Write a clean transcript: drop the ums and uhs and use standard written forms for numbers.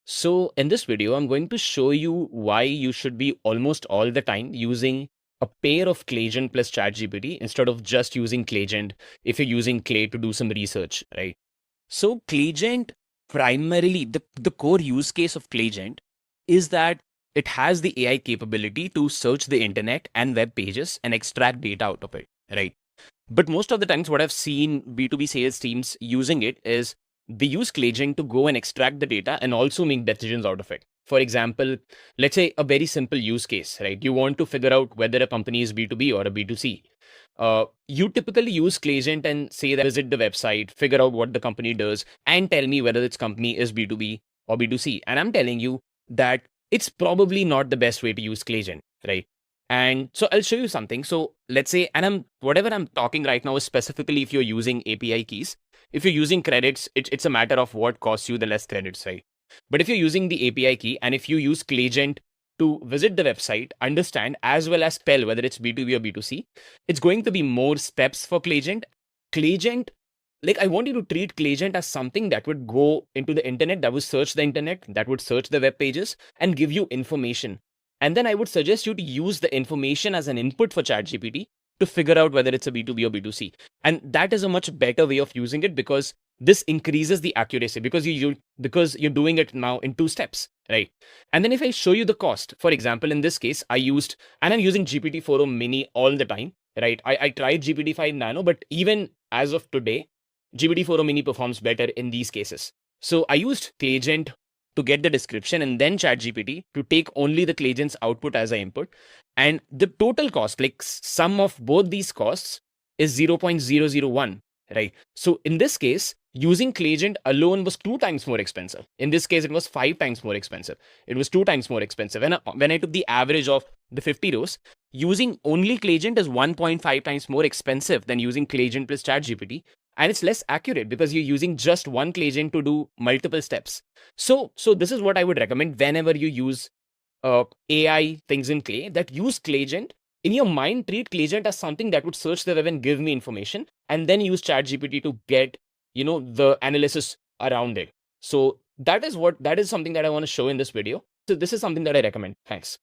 So in this video, I'm going to show you why you should be almost all the time using a pair of Claygent plus ChatGPT instead of just using Claygent if you're using Clay to do some research, right? So Claygent primarily, the core use case of Claygent is that it has the AI capability to search the internet and web pages and extract data out of it, right? But most of the times, what I've seen B2B sales teams using it is they use Claygent to go and extract the data and also make decisions out of it. For example, let's say a very simple use case, right? You want to figure out whether a company is B2B or a B2C. You typically use Claygent and say that visit the website, figure out what the company does, and tell me whether its company is B2B or B2C. And I'm telling you that it's probably not the best way to use Claygent, right? And so I'll show you something. So let's say, and whatever I'm talking right now is specifically if you're using API keys. If you're using credits, it's a matter of what costs you the less credits, right? But if you're using the API key and if you use Claygent to visit the website, understand as well as spell whether it's B2B or B2C, it's going to be more steps for Claygent. Claygent, like I want you to treat Claygent as something that would go into the internet, that would search the internet, that would search the web pages and give you information. And then I would suggest you to use the information as an input for ChatGPT to figure out whether it's a B2B or B2C. And that is a much better way of using it because this increases the accuracy because you're doing it now in two steps, right? And then if I show you the cost, for example, in this case, I'm using GPT-4o mini all the time, right? I tried GPT-5 Nano, but even as of today, GPT-4o mini performs better in these cases. So I used Claygent to get the description and then ChatGPT to take only the Claygent's output as an input. And the total cost, like sum of both these costs, is 0.001, right? So in this case, using Claygent alone was 2 times more expensive. In this case, it was 5 times more expensive. It was 2 times more expensive. And when I took the average of the 50 rows, using only Claygent is 1.5 times more expensive than using Claygent plus ChatGPT. And it's less accurate because you're using just one Claygent to do multiple steps. So this is what I would recommend whenever you use AI things in Clay, that use Claygent. In your mind, treat Claygent as something that would search the web and give me information, and then use ChatGPT to get, the analysis around it. So that is something that I want to show in this video. So this is something that I recommend. Thanks.